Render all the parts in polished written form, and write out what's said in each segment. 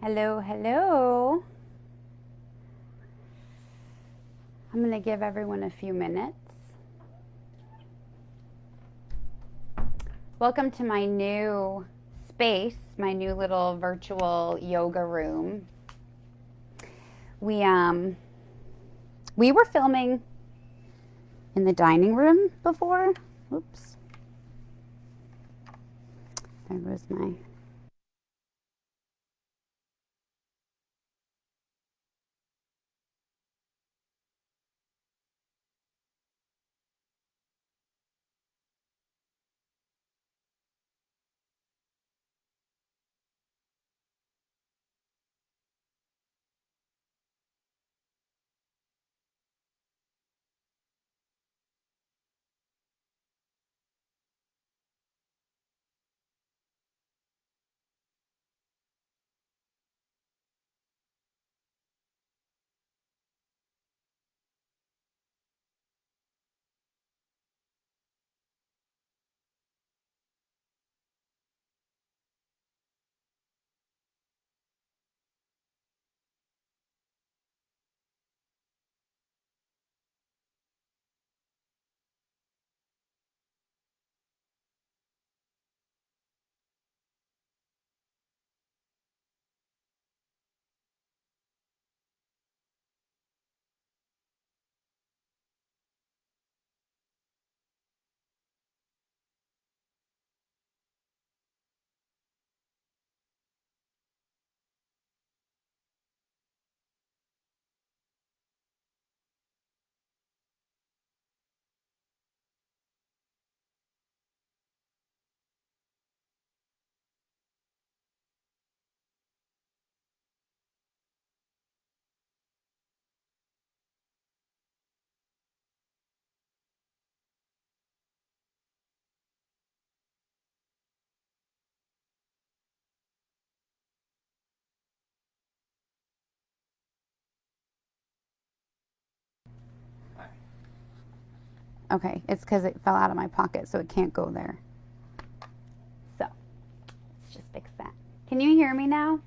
Hello, hello. I'm going to give everyone a few minutes. Welcome to my new space, my new little virtual yoga room. We were filming in the dining room before. Oops. There goes my... Okay, it's because it fell out of my pocket, so it can't go there. So, let's just fix that. Can you hear me now?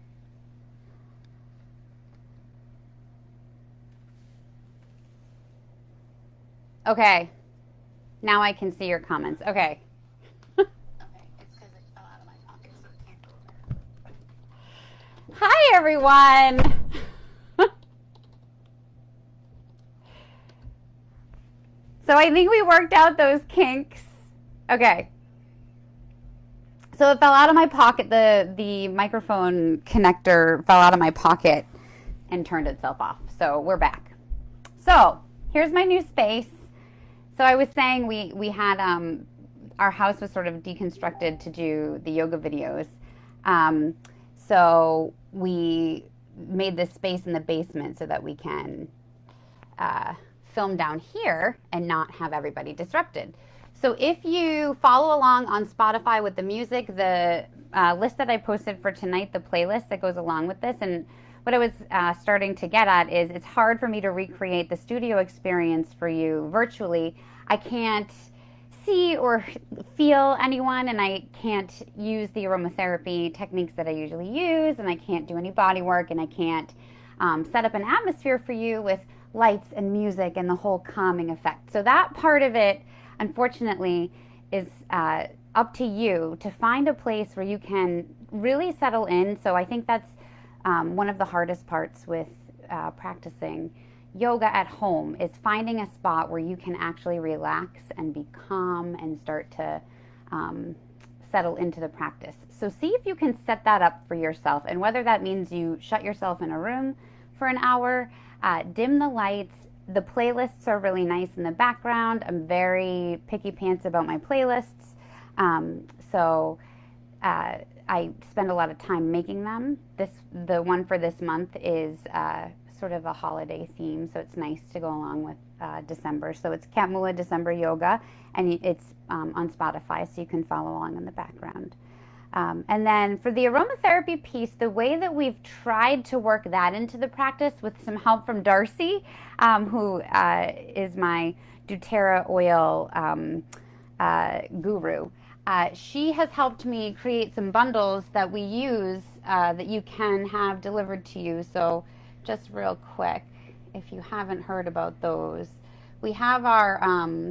Okay. Now I can see your comments. Okay. Hi, everyone. So I think we worked out those kinks. Okay. So it fell out of my pocket. The microphone connector fell out of my pocket and turned itself off. So we're back. So here's my new space. So I was saying we had our house was sort of deconstructed to do the yoga videos. So we made this space in the basement so that we can film down here and not have everybody disrupted. So if you follow along on Spotify with the music, the list that I posted for tonight, the playlist that goes along with this, and what I was starting to get at is it's hard for me to recreate the studio experience for you virtually. I can't see or feel anyone, and I can't use the aromatherapy techniques that I usually use, and I can't do any body work, and I can't set up an atmosphere for you with lights and music and the whole calming effect. So that part of it, unfortunately, is up to you to find a place where you can really settle in. So I think that's one of the hardest parts with practicing yoga at home is finding a spot where you can actually relax and be calm and start to settle into the practice. So see if you can set that up for yourself, and whether that means you shut yourself in a room for an hour, dim the lights. The playlists are really nice in the background. I'm very picky pants about my playlists. So I spend a lot of time making them. The one for this month is sort of a holiday theme, so it's nice to go along with December. So it's KatMula December Yoga, and it's on Spotify, so you can follow along in the background. And then for the aromatherapy piece, the way that we've tried to work that into the practice with some help from Darcy, who is my doTERRA oil guru, She has helped me create some bundles that we use that you can have delivered to you. So just real quick, if you haven't heard about those, we have our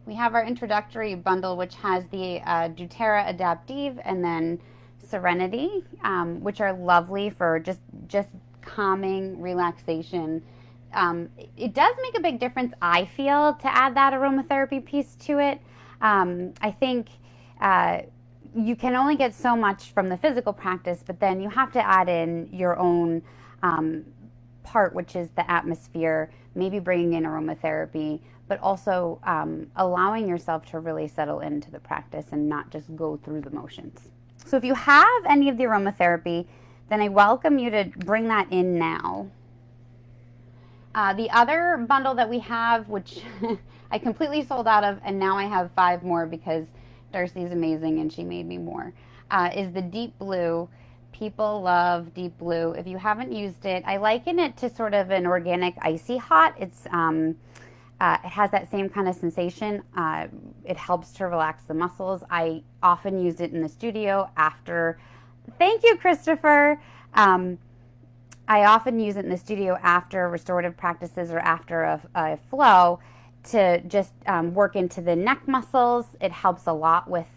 introductory bundle, which has the doTERRA Adaptive and then Serenity, which are lovely for just calming relaxation. It does make a big difference, I feel, to add that aromatherapy piece to it. I think you can only get so much from the physical practice, but then you have to add in your own part, which is the atmosphere, maybe bringing in aromatherapy, but also allowing yourself to really settle into the practice and not just go through the motions. So if you have any of the aromatherapy, then I welcome you to bring that in now. The other bundle that we have, which I completely sold out of, and now I have 5 more because Darcy's amazing and she made me more, is the Deep Blue. People love Deep Blue. If you haven't used it, I liken it to sort of an organic icy hot. It has that same kind of sensation. It helps to relax the muscles. I often use it in the studio after. Thank you, Christopher. I often use it in the studio after restorative practices or after a flow to just work into the neck muscles. It helps a lot with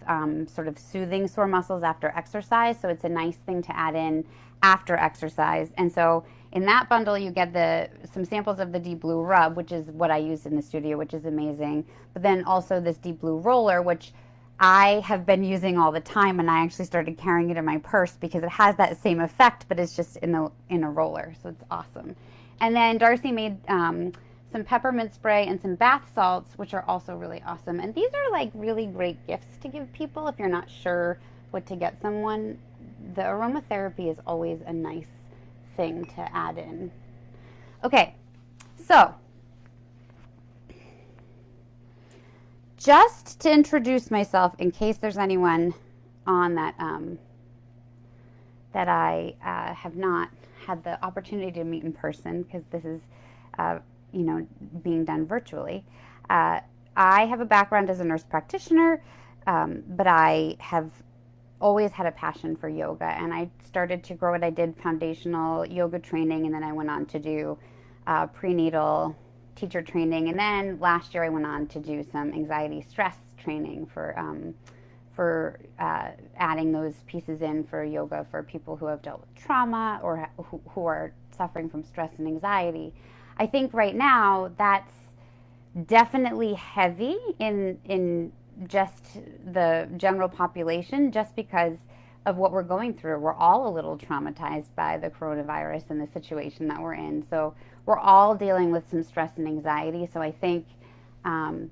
sort of soothing sore muscles after exercise. So it's a nice thing to add in after exercise. And so in that bundle, you get some samples of the Deep Blue Rub, which is what I used in the studio, which is amazing. But then also this Deep Blue Roller, which I have been using all the time, and I actually started carrying it in my purse because it has that same effect, but it's just in a roller, so it's awesome. And then Darcy made some peppermint spray and some bath salts, which are also really awesome. And these are like really great gifts to give people if you're not sure what to get someone. The aromatherapy is always a nice thing to add in. Okay, so just to introduce myself, in case there's anyone on that that I have not had the opportunity to meet in person, because this is, being done virtually. I have a background as a nurse practitioner, but I have always had a passion for yoga, and I started to grow it. I did foundational yoga training, and then I went on to do prenatal teacher training, and then last year I went on to do some anxiety stress training for adding those pieces in for yoga for people who have dealt with trauma or who are suffering from stress and anxiety. I think right now that's definitely heavy in just the general population, just because of what we're going through. We're all a little traumatized by the coronavirus and the situation that we're in. So we're all dealing with some stress and anxiety. So I think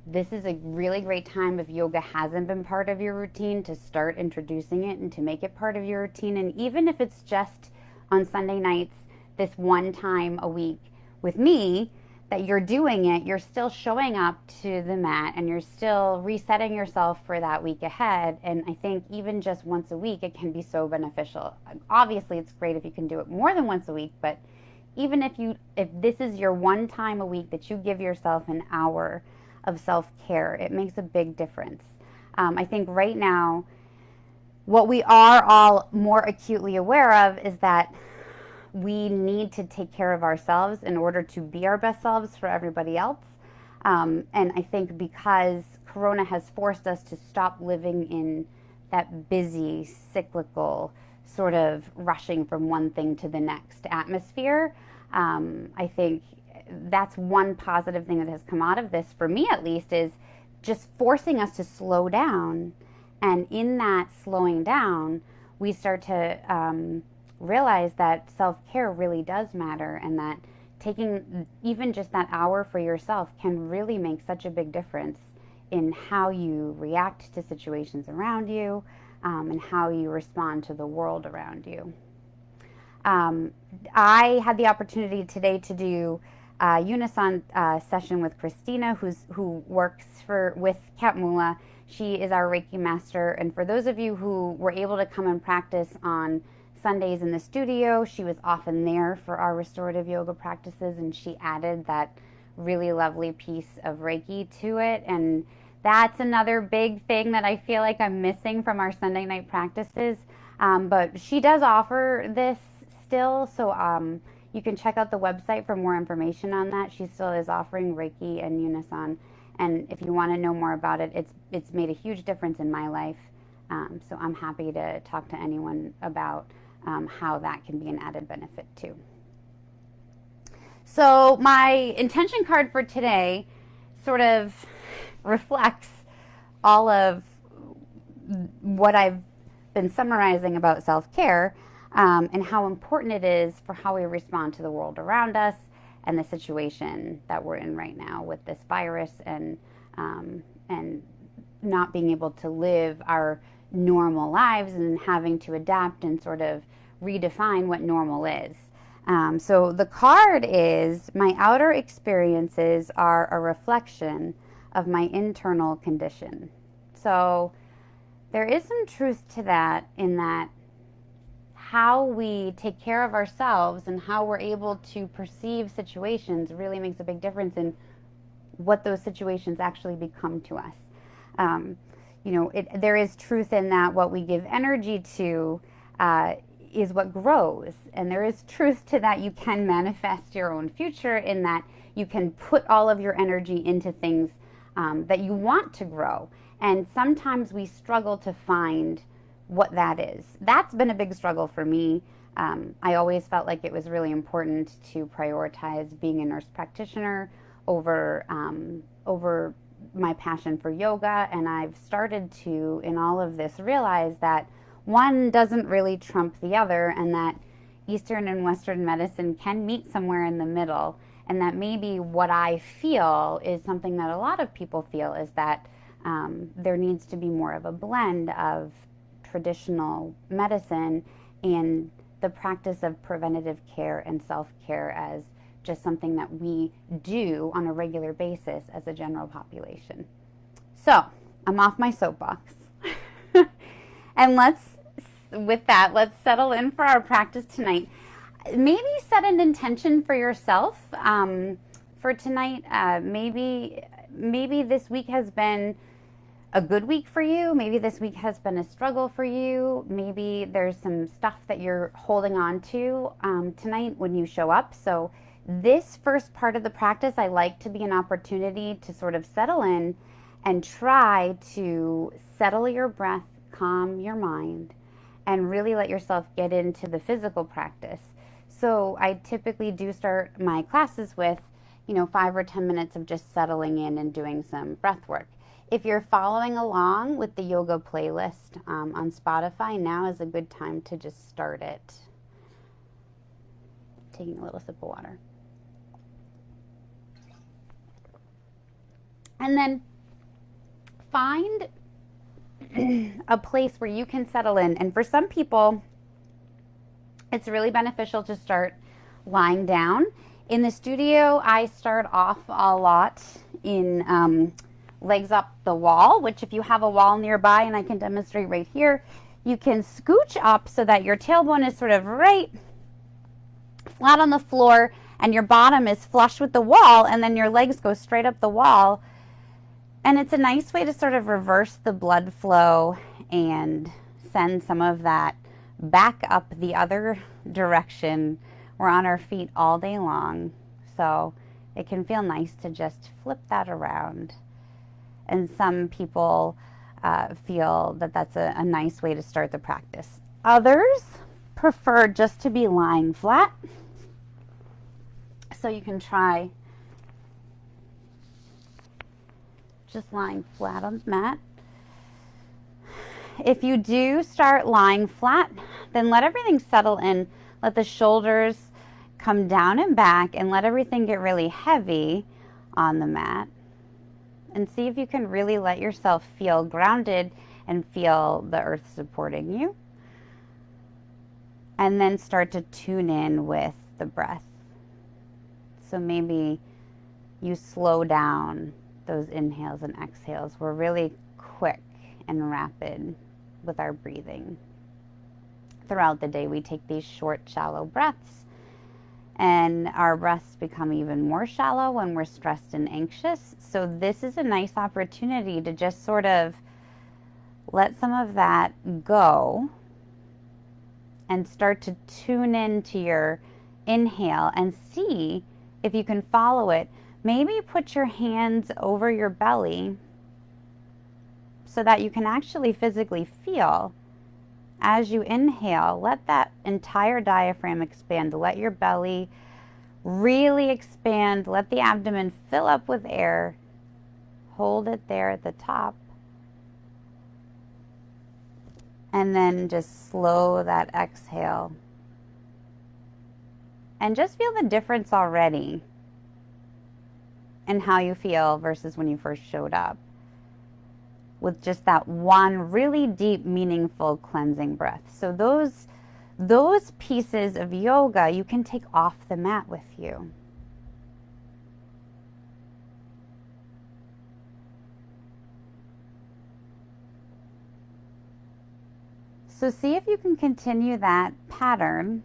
this is a really great time, if yoga hasn't been part of your routine, to start introducing it and to make it part of your routine. And even if it's just on Sunday nights, this one time a week with me, that you're doing it, you're still showing up to the mat and you're still resetting yourself for that week ahead. And I think even just once a week, it can be so beneficial. Obviously, it's great if you can do it more than once a week, but even if this is your one time a week that you give yourself an hour of self-care, it makes a big difference. I think right now, what we are all more acutely aware of is that we need to take care of ourselves in order to be our best selves for everybody else. And I think because Corona has forced us to stop living in that busy, cyclical, sort of rushing from one thing to the next atmosphere, I think that's one positive thing that has come out of this, for me at least, is just forcing us to slow down. And in that slowing down, we start to realize that self-care really does matter, and that taking even just that hour for yourself can really make such a big difference in how you react to situations around you, and how you respond to the world around you. I had the opportunity today to do a unison session with Christina, who works with KatMula. She is our Reiki master, and for those of you who were able to come and practice on Sundays in the studio, she was often there for our restorative yoga practices, and she added that really lovely piece of Reiki to it. And That's another big thing that I feel like I'm missing from our Sunday night practices. But she does offer this still, so you can check out the website for more information on that. She still is offering Reiki and Unison, and if you want to know more about it, it's made a huge difference in my life. So I'm happy to talk to anyone about how that can be an added benefit too. So my intention card for today sort of reflects all of what I've been summarizing about self-care, and how important it is for how we respond to the world around us and the situation that we're in right now with this virus, and not being able to live our normal lives and having to adapt and sort of redefine what normal is. So the card is, my outer experiences are a reflection of my internal condition. So there is some truth to that, in that how we take care of ourselves and how we're able to perceive situations really makes a big difference in what those situations actually become to us. There is truth in that what we give energy to is what grows. And there is truth to that. You can manifest your own future, in that you can put all of your energy into things that you want to grow. And sometimes we struggle to find what that is. That's been a big struggle for me. I always felt like it was really important to prioritize being a nurse practitioner over my passion for yoga. And I've started to, in all of this, realize that one doesn't really trump the other, and that Eastern and Western medicine can meet somewhere in the middle. And that maybe what I feel is something that a lot of people feel, is that there needs to be more of a blend of traditional medicine and the practice of preventative care and self-care as just something that we do on a regular basis as a general population. So I'm off my soapbox. And let's settle in for our practice tonight. Maybe set an intention for yourself for tonight. Maybe this week has been a good week for you. Maybe this week has been a struggle for you. Maybe there's some stuff that you're holding on to tonight when you show up. So this first part of the practice, I like to be an opportunity to sort of settle in and try to settle your breath, calm your mind, and really let yourself get into the physical practice. So I typically do start my classes with, 5 or 10 minutes of just settling in and doing some breath work. If you're following along with the yoga playlist on Spotify, now is a good time to just start it. Taking a little sip of water. And then find a place where you can settle in. And for some people, it's really beneficial to start lying down. In the studio, I start off a lot in legs up the wall, which if you have a wall nearby, and I can demonstrate right here, you can scooch up so that your tailbone is sort of right flat on the floor and your bottom is flush with the wall, and then your legs go straight up the wall. And it's a nice way to sort of reverse the blood flow and send some of that back up the other direction. We're on our feet all day long, so it can feel nice to just flip that around. And some people feel that that's a nice way to start the practice. Others prefer just to be lying flat. So you can try just lying flat on the mat. If you do start lying flat, then let everything settle in. Let the shoulders come down and back, and let everything get really heavy on the mat. And see if you can really let yourself feel grounded and feel the earth supporting you. And then start to tune in with the breath. So maybe you slow down those inhales and exhales. We're really quick and rapid with our breathing. Throughout the day, we take these short, shallow breaths, and our breaths become even more shallow when we're stressed and anxious. So this is a nice opportunity to just sort of let some of that go and start to tune into your inhale and see if you can follow it. Maybe put your hands over your belly so that you can actually physically feel as you inhale. Let that entire diaphragm expand. Let your belly really expand. Let the abdomen fill up with air. Hold it there at the top. And then just slow that exhale. And just feel the difference already in how you feel versus when you first showed up, with just that one really deep, meaningful cleansing breath. So those pieces of yoga you can take off the mat with you. So see if you can continue that pattern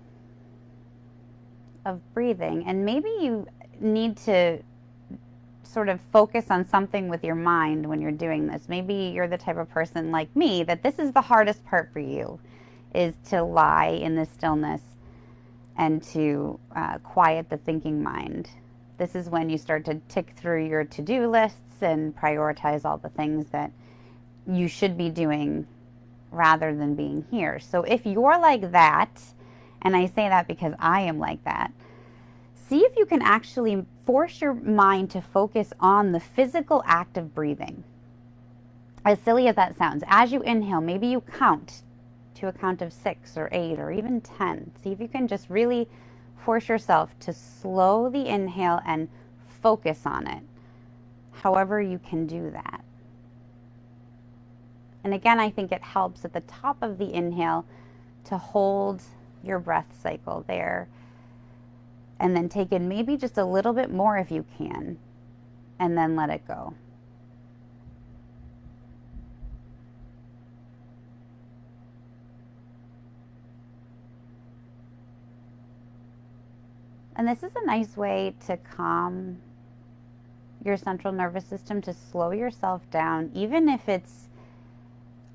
of breathing, and maybe you need to sort of focus on something with your mind when you're doing this. Maybe you're the type of person like me that this is the hardest part for you, is to lie in the stillness and to quiet the thinking mind. This is when you start to tick through your to-do lists and prioritize all the things that you should be doing rather than being here. So if you're like that, and I say that because I am like that, see if you can actually force your mind to focus on the physical act of breathing. As silly as that sounds, as you inhale, maybe you count to a count of 6 or 8 or even 10. See if you can just really force yourself to slow the inhale and focus on it, however you can do that. And again, I think it helps at the top of the inhale to hold your breath cycle there, and then take in maybe just a little bit more if you can, and then let it go. And this is a nice way to calm your central nervous system, to slow yourself down, even if it's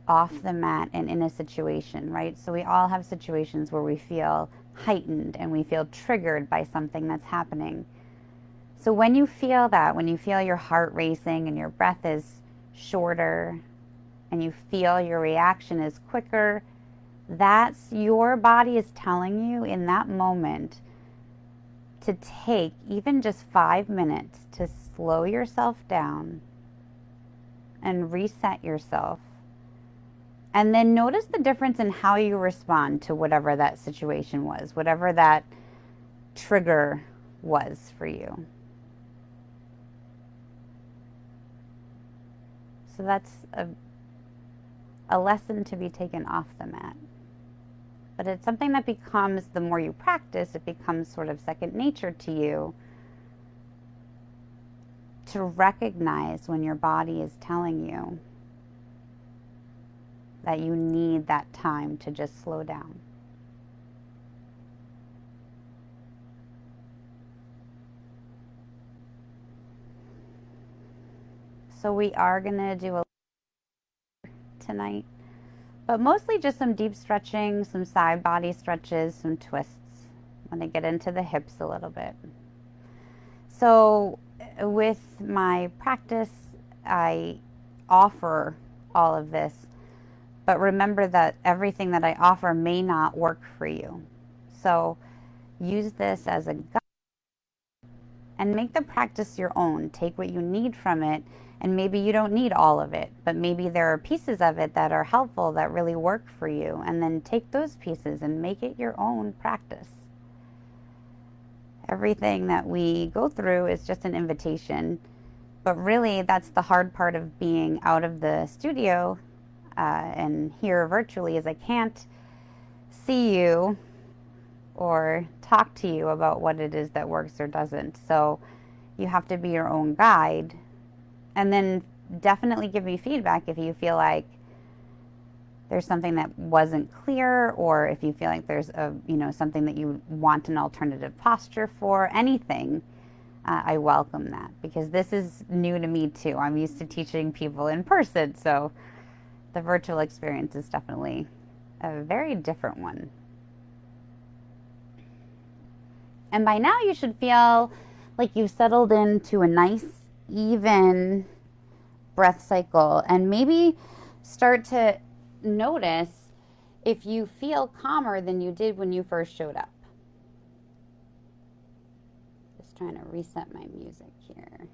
off the mat and in a situation, right? So we all have situations where we feel heightened and we feel triggered by something that's happening. So when you feel that, when you feel your heart racing and your breath is shorter and you feel your reaction is quicker, that's your body is telling you in that moment to take even just 5 minutes to slow yourself down and reset yourself. And then notice the difference in how you respond to whatever that situation was, whatever that trigger was for you. So that's a lesson to be taken off the mat. But it's something that becomes, the more you practice, it becomes sort of second nature to you, to recognize when your body is telling you that you need that time to just slow down. So we are going to do a tonight, but mostly just some deep stretching, some side body stretches, some twists. I'm going to get into the hips a little bit. So with my practice, I offer all of this, but remember that everything that I offer may not work for you. So use this as a guide and make the practice your own. Take what you need from it, and maybe you don't need all of it, but maybe there are pieces of it that are helpful, that really work for you, and then take those pieces and make it your own practice. Everything that we go through is just an invitation, but really that's the hard part of being out of the studio and here virtually, is I can't see you or talk to you about what it is that works or doesn't. So you have to be your own guide, and then definitely give me feedback if you feel like there's something that wasn't clear, or if you feel like there's a, something that you want an alternative posture for, anything, I welcome that, because this is new to me too. I'm used to teaching people in person, so the virtual experience is definitely a very different one. And by now you should feel like you've settled into a nice, even breath cycle, and maybe start to notice if you feel calmer than you did when you first showed up. Just trying to reset my music here.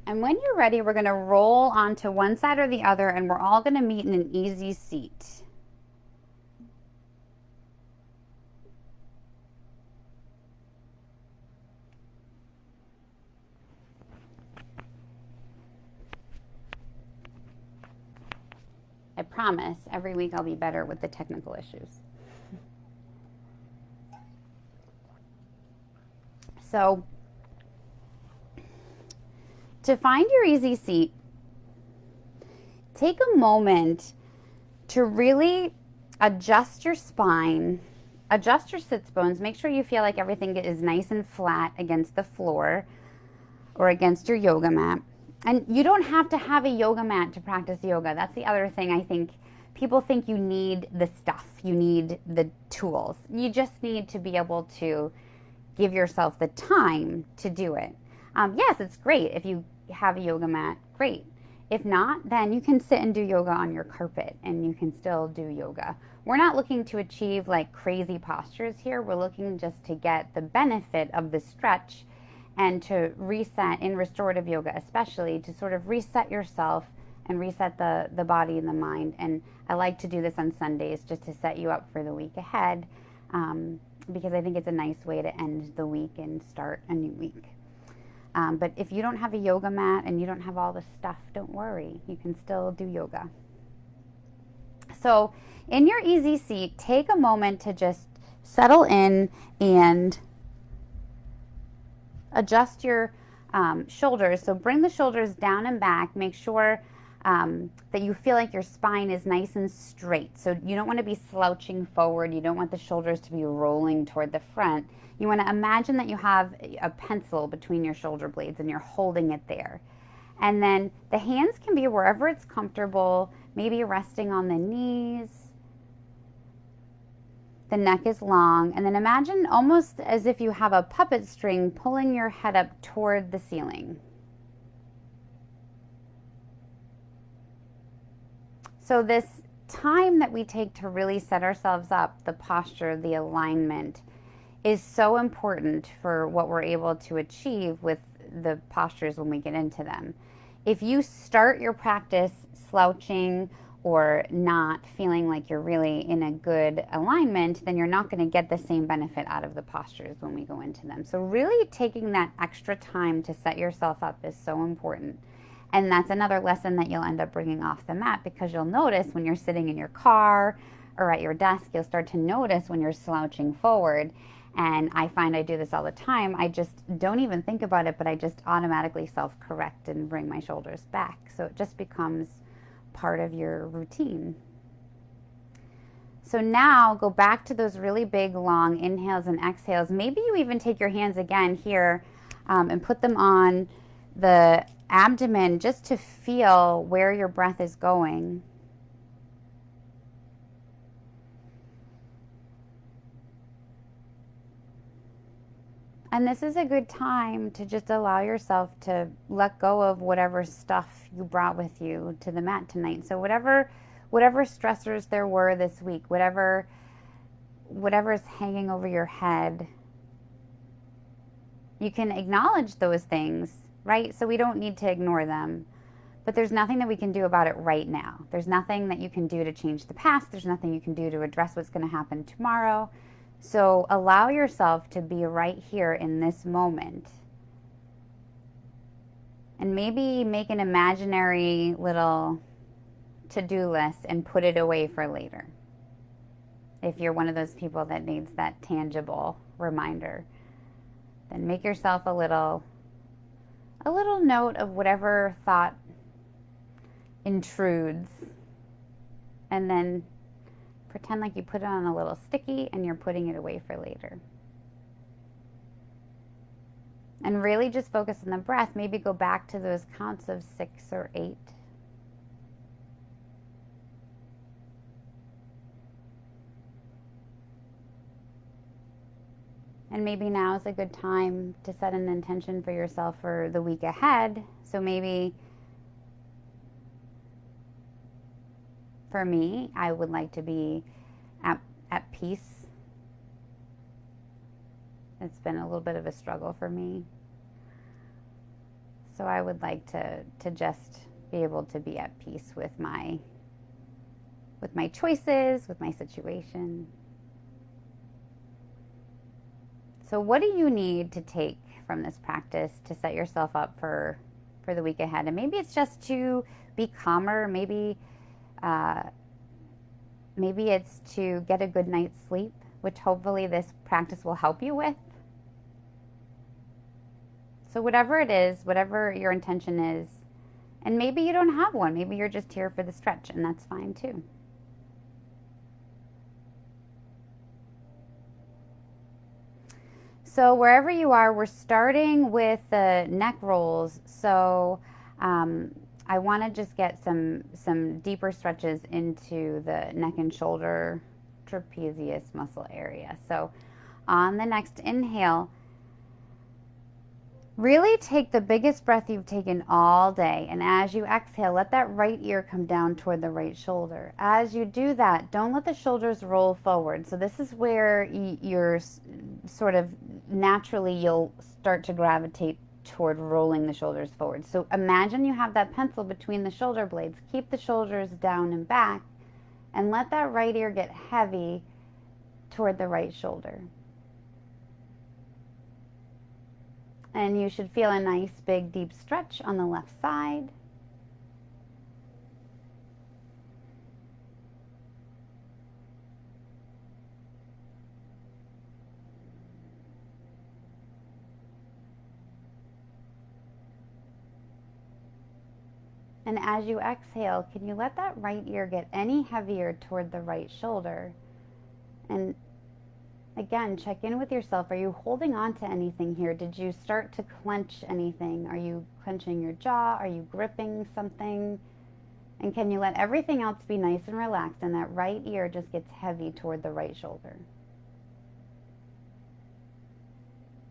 And when you're ready, we're going to roll onto one side or the other, and we're all going to meet in an easy seat. I promise every week I'll be better with the technical issues. So, to find your easy seat, take a moment to really adjust your spine, adjust your sits bones, make sure you feel like everything is nice and flat against the floor or against your yoga mat. And you don't have to have a yoga mat to practice yoga. That's the other thing. I think people think you need the stuff, you need the tools. You just need to be able to give yourself the time to do it. Yes, it's great if you have a yoga mat, great. If not, then you can sit and do yoga on your carpet and you can still do yoga. We're not looking to achieve like crazy postures here. We're looking just to get the benefit of the stretch and to reset in restorative yoga, especially to sort of reset yourself and reset the body and the mind. And I like to do this on Sundays just to set you up for the week ahead, because I think it's a nice way to end the week and start a new week. But if you don't have a yoga mat and you don't have all the stuff, don't worry. You can still do yoga. So in your easy seat, take a moment to just settle in and adjust your shoulders. So bring the shoulders down and back. Make sure that you feel like your spine is nice and straight. So you don't want to be slouching forward. You don't want the shoulders to be rolling toward the front. You want to imagine that you have a pencil between your shoulder blades and you're holding it there. And then the hands can be wherever it's comfortable, maybe resting on the knees. The neck is long. And then imagine almost as if you have a puppet string pulling your head up toward the ceiling. So this time that we take to really set ourselves up, the posture, the alignment, is so important for what we're able to achieve with the postures when we get into them. If you start your practice slouching or not feeling like you're really in a good alignment, then you're not going to get the same benefit out of the postures when we go into them. So really taking that extra time to set yourself up is so important. And that's another lesson that you'll end up bringing off the mat, because you'll notice when you're sitting in your car or at your desk, you'll start to notice when you're slouching forward. And I find I do this all the time. I just don't even think about it, but I just automatically self-correct and bring my shoulders back. So it just becomes part of your routine. So now go back to those really big, long inhales and exhales. Maybe you even take your hands again here and put them on the abdomen just to feel where your breath is going. And this is a good time to just allow yourself to let go of whatever stuff you brought with you to the mat tonight. So whatever stressors there were this week, whatever's hanging over your head, you can acknowledge those things, right? So we don't need to ignore them. But there's nothing that we can do about it right now. There's nothing that you can do to change the past. There's nothing you can do to address what's going to happen tomorrow. So allow yourself to be right here in this moment. And maybe make an imaginary little to-do list and put it away for later. If you're one of those people that needs that tangible reminder, then make yourself a little note of whatever thought intrudes. And then pretend like you put it on a little sticky and you're putting it away for later. And really just focus on the breath. Maybe go back to those counts of 6 or 8. And maybe now is a good time to set an intention for yourself for the week ahead. So maybe for me, I would like to be at peace. It's been a little bit of a struggle for me. So I would like to just be able to be at peace with my choices, with my situation. So what do you need to take from this practice to set yourself up for the week ahead? And maybe it's just to be calmer. Maybe it's to get a good night's sleep, which hopefully this practice will help you with. So whatever it is, whatever your intention is, and maybe you don't have one. Maybe you're just here for the stretch, and that's fine too. So wherever you are, we're starting with the neck rolls. So I want to just get some deeper stretches into the neck and shoulder trapezius muscle area. So on the next inhale, really take the biggest breath you've taken all day. And as you exhale, let that right ear come down toward the right shoulder. As you do that, don't let the shoulders roll forward. So this is where you're sort of naturally, you'll start to gravitate toward rolling the shoulders forward. So imagine you have that pencil between the shoulder blades. Keep the shoulders down and back, and let that right ear get heavy toward the right shoulder. And you should feel a nice big deep stretch on the left side. And as you exhale, can you let that right ear get any heavier toward the right shoulder? And again, check in with yourself. Are you holding on to anything here? Did you start to clench anything? Are you clenching your jaw? Are you gripping something? And can you let everything else be nice and relaxed, and that right ear just gets heavy toward the right shoulder?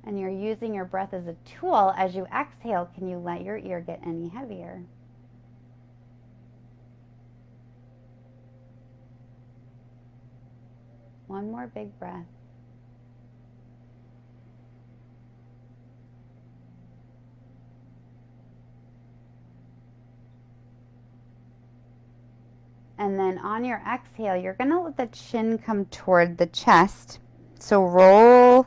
And you're using your breath as a tool. As you exhale, can you let your ear get any heavier? One more big breath. And then on your exhale, you're going to let the chin come toward the chest. So roll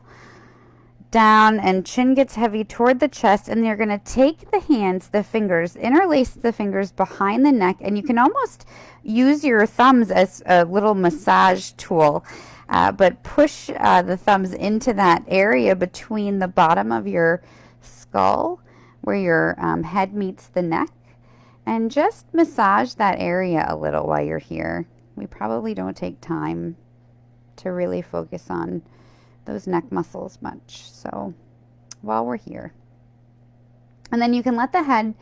down and chin gets heavy toward the chest, and you're going to take the hands, the fingers, interlace the fingers behind the neck, and you can almost use your thumbs as a little massage tool, but push the thumbs into that area between the bottom of your skull where your head meets the neck, and just massage that area a little while you're here. We probably don't take time to really focus on those neck muscles much, so while we're here. And then you can let the head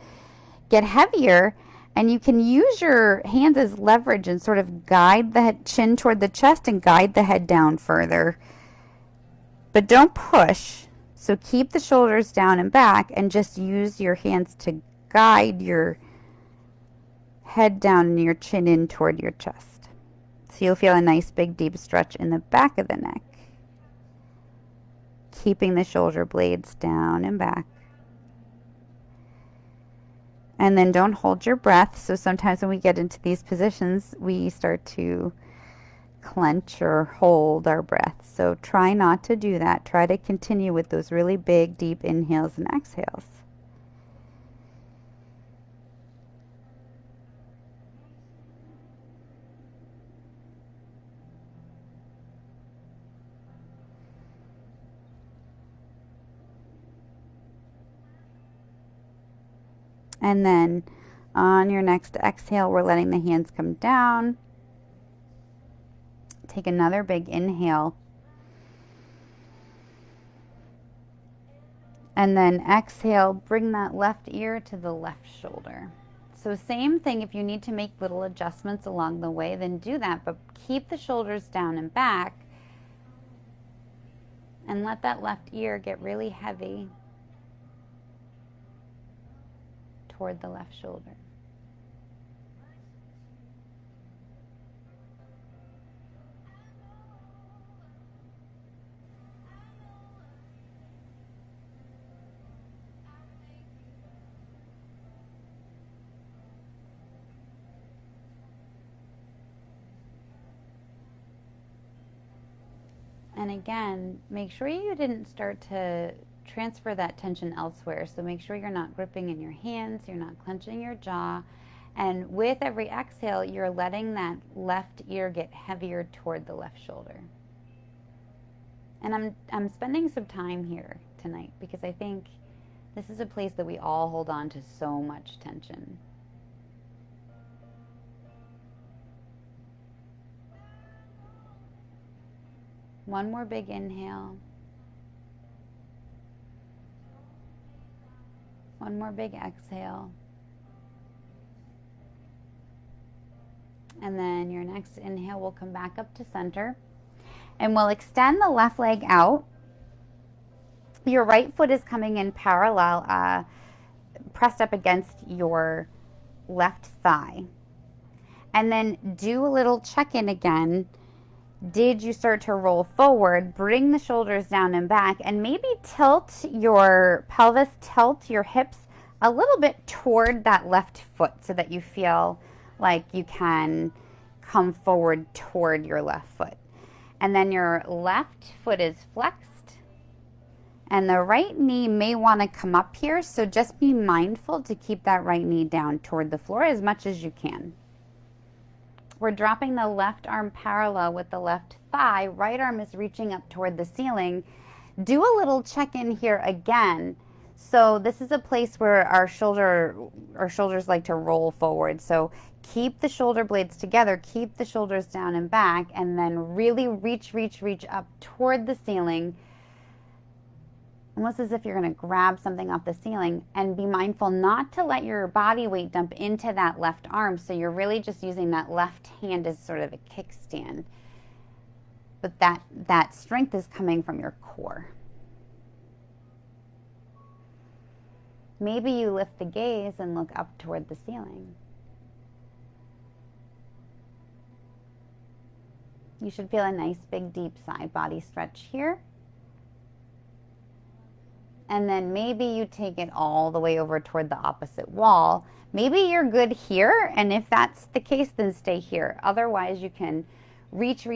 get heavier, and you can use your hands as leverage and sort of guide the chin toward the chest and guide the head down further. But don't push, so keep the shoulders down and back, and just use your hands to guide your head down and your chin in toward your chest. So you'll feel a nice big deep stretch in the back of the neck, keeping the shoulder blades down and back. And then don't hold your breath. So sometimes when we get into these positions, we start to clench or hold our breath. So try not to do that. Try to continue with those really big, deep inhales and exhales. And then On your next exhale, we're letting the hands come down. Take another big inhale. And then exhale, bring that left ear to the left shoulder. So same thing, if you need to make little adjustments along the way, then do that, but keep the shoulders down and back and let that left ear get really heavy toward the left shoulder. And again, make sure you didn't start to transfer that tension elsewhere. So make sure you're not gripping in your hands, you're not clenching your jaw. And with every exhale, you're letting that left ear get heavier toward the left shoulder. And I'm spending some time here tonight because I think this is a place that we all hold on to so much tension. One more big inhale. One more big exhale. And then your next inhale will come back up to center. And we'll extend the left leg out. Your right foot is coming in parallel, pressed up against your left thigh. And then do a little check-in again. Did you start to roll forward? Bring the shoulders down and back, and maybe tilt your pelvis, tilt your hips a little bit toward that left foot so that you feel like you can come forward toward your left foot. And then your left foot is flexed, and the right knee may want to come up here, so just be mindful to keep that right knee down toward the floor as much as you can. We're dropping the left arm parallel with the left thigh. Right arm is reaching up toward the ceiling. Do a little check-in here again. So this is a place where our shoulders like to roll forward. So keep the shoulder blades together, keep the shoulders down and back, and then really reach up toward the ceiling. Almost as if you're going to grab something off the ceiling, and be mindful not to let your body weight dump into that left arm. So you're really just using that left hand as sort of a kickstand. But that strength is coming from your core. Maybe you lift the gaze and look up toward the ceiling. You should feel a nice big deep side body stretch here. And then maybe you take it all the way over toward the opposite wall. Maybe you're good here, and if that's the case, then stay here. Otherwise, you can reach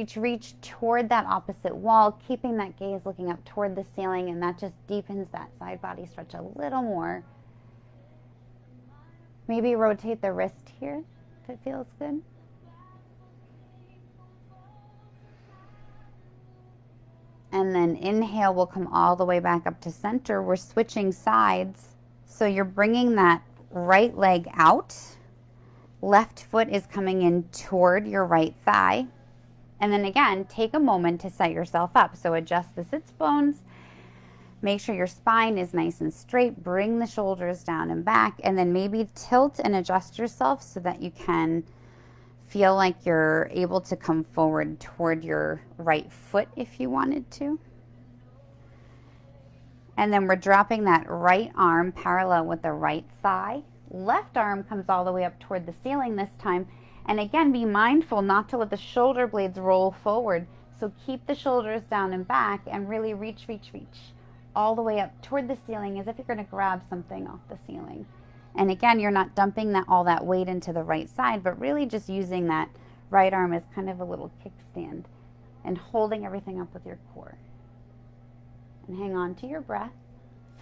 toward that opposite wall, keeping that gaze looking up toward the ceiling, and that just deepens that side body stretch a little more. Maybe rotate the wrist here if it feels good. And then inhale, we'll come all the way back up to center. We're switching sides. So you're bringing that right leg out. Left foot is coming in toward your right thigh. And then again, take a moment to set yourself up. So adjust the sits bones. Make sure your spine is nice and straight. Bring the shoulders down and back. And then maybe tilt and adjust yourself so that you can feel like you're able to come forward toward your right foot if you wanted to. And then we're dropping that right arm parallel with the right thigh. Left arm comes all the way up toward the ceiling this time. And again, be mindful not to let the shoulder blades roll forward. So keep the shoulders down and back and really reach all the way up toward the ceiling as if you're going to grab something off the ceiling. And again, you're not dumping all that weight into the right side, but really just using that right arm as kind of a little kickstand and holding everything up with your core. And hang on to your breath.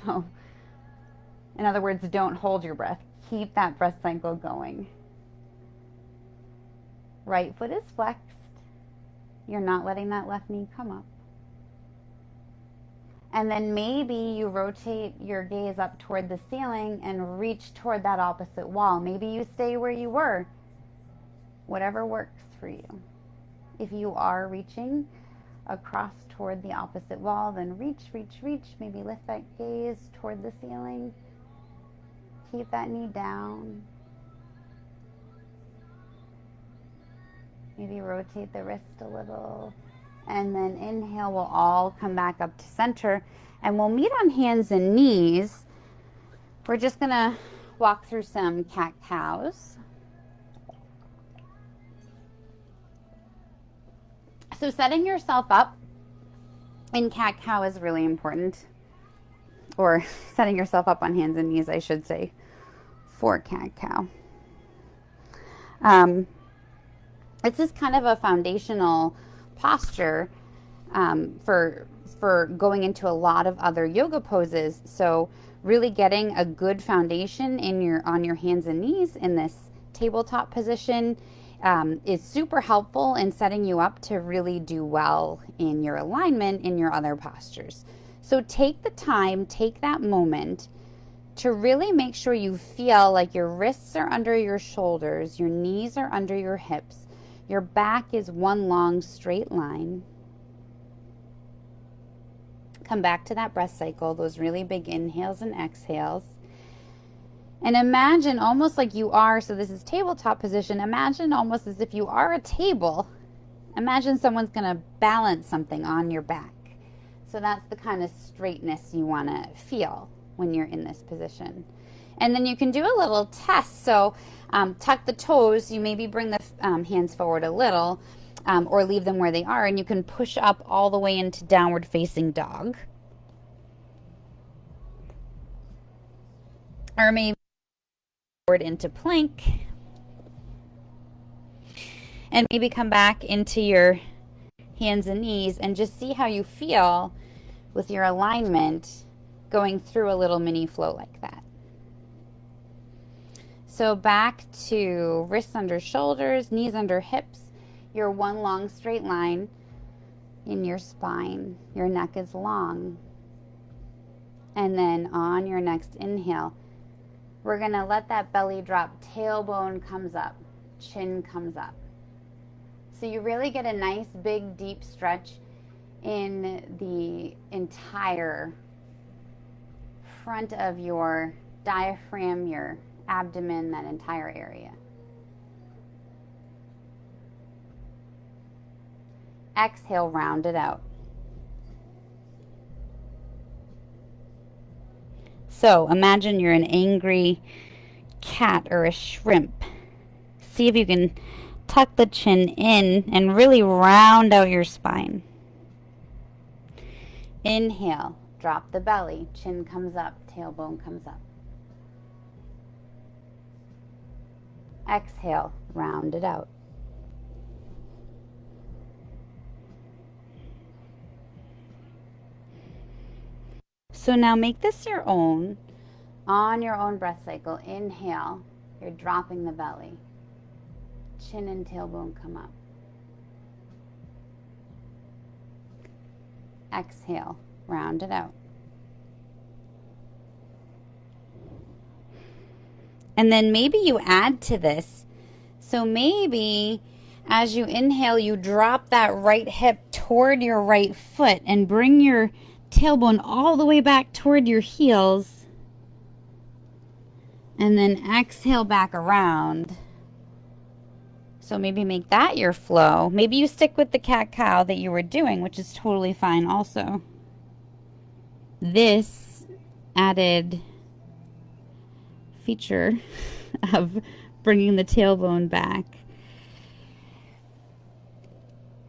So, in other words, don't hold your breath. Keep that breath cycle going. Right foot is flexed. You're not letting that left knee come up. And then maybe you rotate your gaze up toward the ceiling and reach toward that opposite wall. Maybe you stay where you were. Whatever works for you. If you are reaching across toward the opposite wall, then reach, reach, reach. Maybe lift that gaze toward the ceiling. Keep that knee down. Maybe rotate the wrist a little. And then inhale, we'll all come back up to center. And we'll meet on hands and knees. We're just going to walk through some cat-cows. So setting yourself up in cat-cow is really important. Or setting yourself up on hands and knees, I should say, for cat-cow. This is kind of a foundational posture for going into a lot of other yoga poses. So really getting a good foundation on your hands and knees in this tabletop position is super helpful in setting you up to really do well in your alignment in your other postures. So take the time, take that moment to really make sure you feel like your wrists are under your shoulders, your knees are under your hips, your back is one long straight line. Come back to that breath cycle, those really big inhales and exhales. And imagine almost like you are, so this is tabletop position, imagine almost as if you are a table. Imagine someone's going to balance something on your back. So that's the kind of straightness you want to feel when you're in this position. And then you can do a little test. So tuck the toes, you maybe bring the hands forward a little or leave them where they are, and you can push up all the way into downward facing dog. Or maybe forward into plank. And maybe come back into your hands and knees and just see how you feel with your alignment going through a little mini flow like that. So back to wrists under shoulders, knees under hips, your one long straight line in your spine. Your neck is long. And then on your next inhale, we're going to let that belly drop, tailbone comes up, chin comes up. So you really get a nice big deep stretch in the entire front of your diaphragm, your abdomen, that entire area. Exhale, round it out. So imagine you're an angry cat or a shrimp. See if you can tuck the chin in and really round out your spine. Inhale, drop the belly, chin comes up, tailbone comes up. Exhale, round it out. So now make this your own, on your own breath cycle. Inhale, you're dropping the belly. Chin and tailbone come up. Exhale, round it out. And then maybe you add to this. So maybe as you inhale, you drop that right hip toward your right foot and bring your tailbone all the way back toward your heels. And then exhale back around. So maybe make that your flow. Maybe you stick with the cat-cow that you were doing, which is totally fine also. This added feature of bringing the tailbone back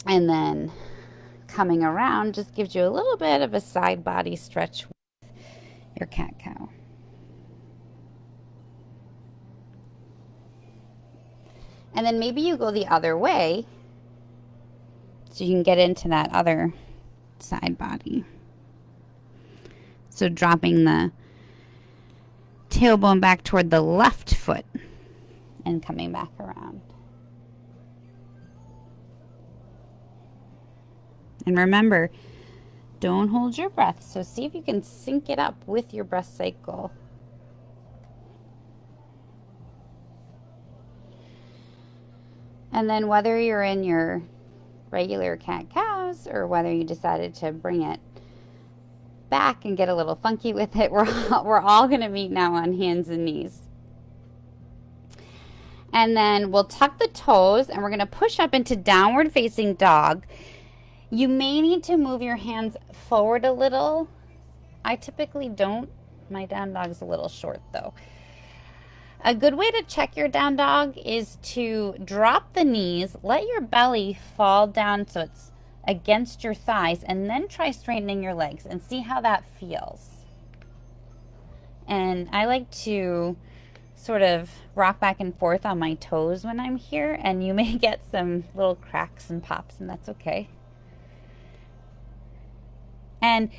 and then coming around just gives you a little bit of a side body stretch with your cat-cow. And then maybe you go the other way so you can get into that other side body. So dropping the tailbone back toward the left foot and coming back around. And remember, Don't hold your breath. So see if you can sync it up with your breath cycle. And then whether you're in your regular cat-cows or whether you decided to bring it back and get a little funky with it, we're all going to meet now on hands and knees. And then we'll tuck the toes and we're going to push up into downward facing dog. You may need to move your hands forward a little. I typically don't. My down dog's a little short though. A good way to check your down dog is to drop the knees, let your belly fall down so it's against your thighs, and then try straightening your legs and see how that feels. And I like to sort of rock back and forth on my toes when I'm here, and you may get some little cracks and pops, and that's okay. And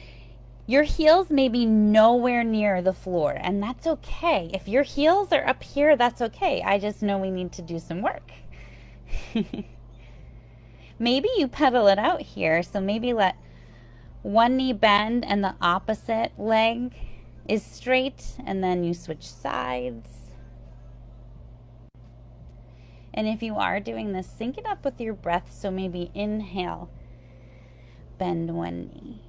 your heels may be nowhere near the floor, and that's okay. If your heels are up here, that's okay. I just know we need to do some work. Maybe you pedal it out here, so maybe let one knee bend and the opposite leg is straight, and then you switch sides. And if you are doing this, sync it up with your breath, so maybe inhale, bend one knee.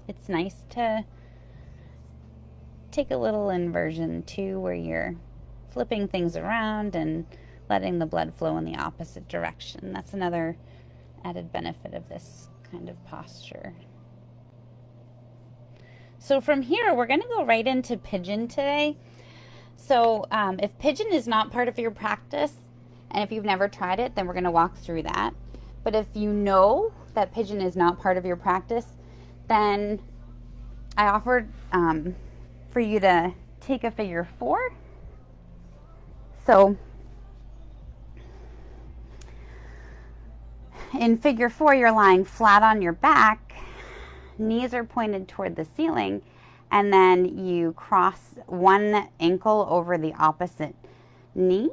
It's nice to take a little inversion too, where you're flipping things around and letting the blood flow in the opposite direction. That's another added benefit of this kind of posture. So from here, we're going to go right into pigeon today. So if pigeon is not part of your practice, and if you've never tried it, then we're going to walk through that. But if you know that pigeon is not part of your practice, then I offered for you to take a figure 4. So in figure 4, you're lying flat on your back, knees are pointed toward the ceiling, and then you cross one ankle over the opposite knee,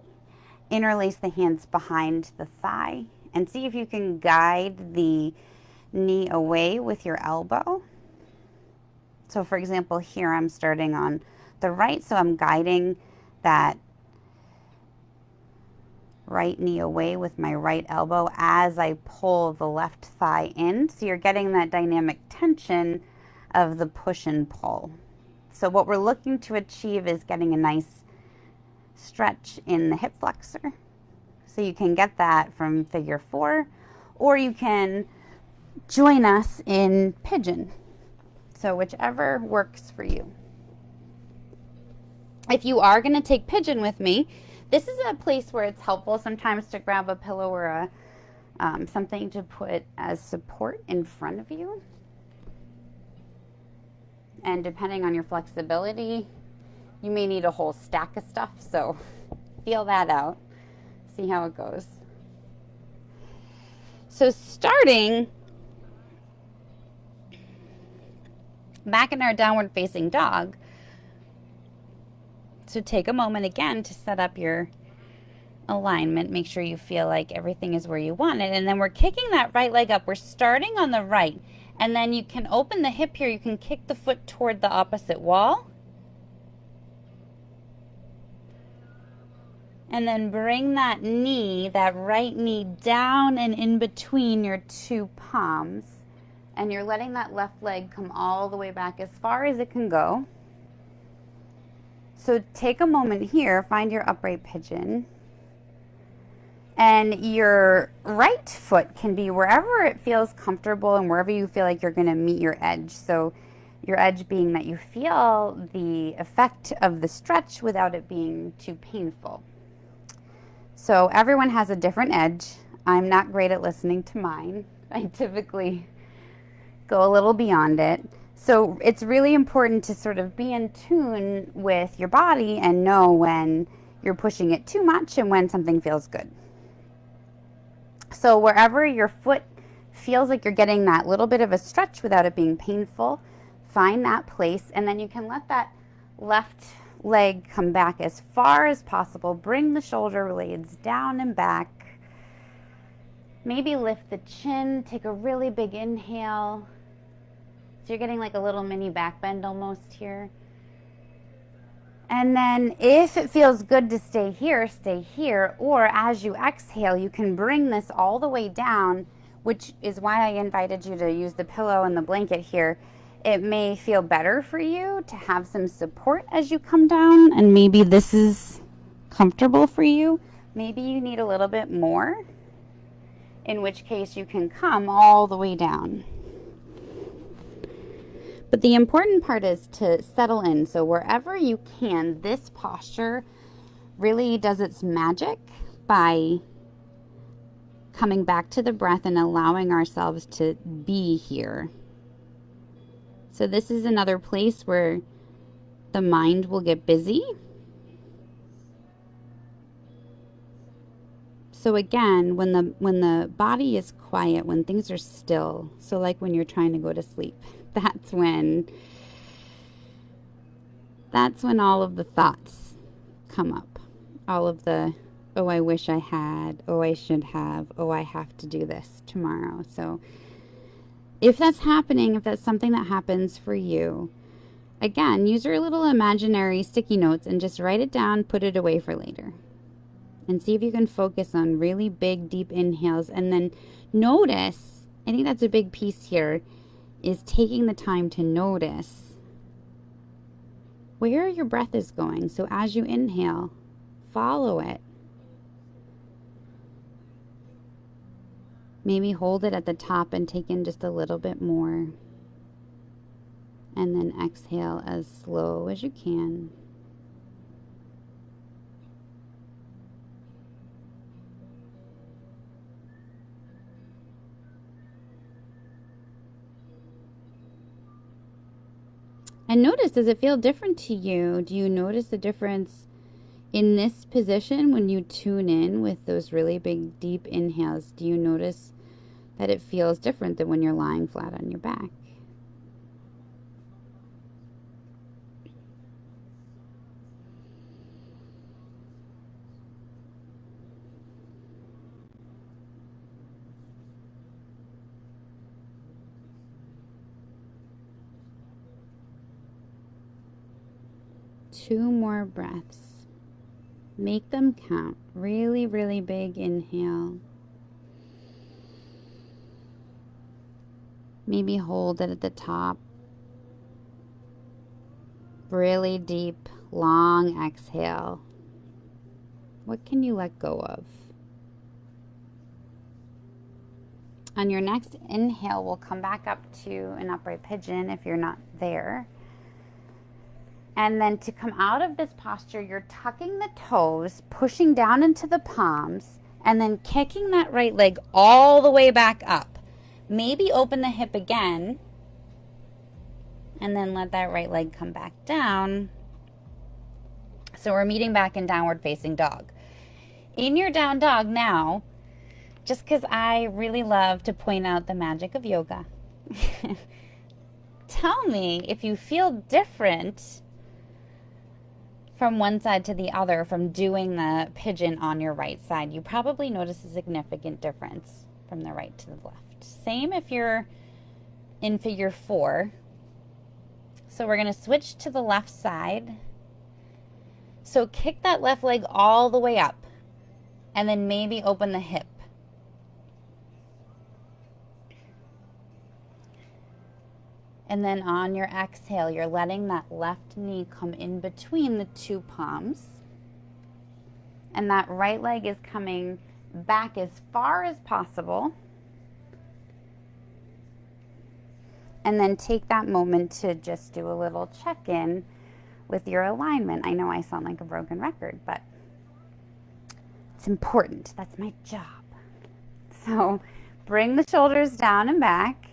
interlace the hands behind the thigh, and see if you can guide the knee away with your elbow. So for example, here I'm starting on the right, so I'm guiding that right knee away with my right elbow as I pull the left thigh in. So you're getting that dynamic tension of the push and pull. So what we're looking to achieve is getting a nice stretch in the hip flexor. So you can get that from figure 4, or you can join us in pigeon. So whichever works for you. If you are going to take pigeon with me, this is a place where it's helpful sometimes to grab a pillow or something to put as support in front of you. And depending on your flexibility, you may need a whole stack of stuff, so feel that out. See how it goes. So starting back in our downward facing dog, so take a moment again to set up your alignment. Make sure you feel like everything is where you want it. And then we're kicking that right leg up. We're starting on the right. And then you can open the hip here. You can kick the foot toward the opposite wall. And then bring that knee, that right knee, down and in between your two palms. And you're letting that left leg come all the way back as far as it can go. So take a moment here, find your upright pigeon. And your right foot can be wherever it feels comfortable and wherever you feel like you're going to meet your edge. So your edge being that you feel the effect of the stretch without it being too painful. So everyone has a different edge. I'm not great at listening to mine. I typically go a little beyond it. So it's really important to sort of be in tune with your body and know when you're pushing it too much and when something feels good. So wherever your foot feels like you're getting that little bit of a stretch without it being painful, find that place, and then you can let that left leg come back as far as possible. Bring the shoulder blades down and back. Maybe lift the chin, take a really big inhale. So you're getting like a little mini back bend almost here. And then if it feels good to stay here. Or as you exhale, you can bring this all the way down, which is why I invited you to use the pillow and the blanket here. It may feel better for you to have some support as you come down, and maybe this is comfortable for you. Maybe you need a little bit more, in which case you can come all the way down. But the important part is to settle in. So wherever you can, this posture really does its magic by coming back to the breath and allowing ourselves to be here. So this is another place where the mind will get busy. So again, when the body is quiet, when things are still, so like when you're trying to go to sleep, that's when all of the thoughts come up. All of the, oh, I wish I had, oh, I should have, oh, I have to do this tomorrow. So if that's happening, if that's something that happens for you, again, use your little imaginary sticky notes and just write it down, put it away for later. And see if you can focus on really big, deep inhales. And then notice, I think that's a big piece here, is taking the time to notice where your breath is going. So as you inhale, follow it. Maybe hold it at the top and take in just a little bit more. And then exhale as slow as you can. And notice, does it feel different to you? Do you notice the difference in this position when you tune in with those really big, deep inhales? Do you notice that it feels different than when you're lying flat on your back? Two more breaths. Make them count. Really, really big inhale. Maybe hold it at the top. Really deep, long exhale. What can you let go of? On your next inhale, we'll come back up to an upright pigeon if you're not there. And then to come out of this posture, you're tucking the toes, pushing down into the palms, and then kicking that right leg all the way back up. Maybe open the hip again, and then let that right leg come back down. So we're meeting back in downward facing dog. In your down dog now, just because I really love to point out the magic of yoga, tell me if you feel different from one side to the other from doing the pigeon on your right side. You probably notice a significant difference from the right to the left. Same if you're in figure 4. So we're going to switch to the left side. So kick that left leg all the way up and then maybe open the hip. And then on your exhale, you're letting that left knee come in between the two palms. And that right leg is coming back as far as possible. And then take that moment to just do a little check-in with your alignment. I know I sound like a broken record, but it's important. That's my job. So bring the shoulders down and back.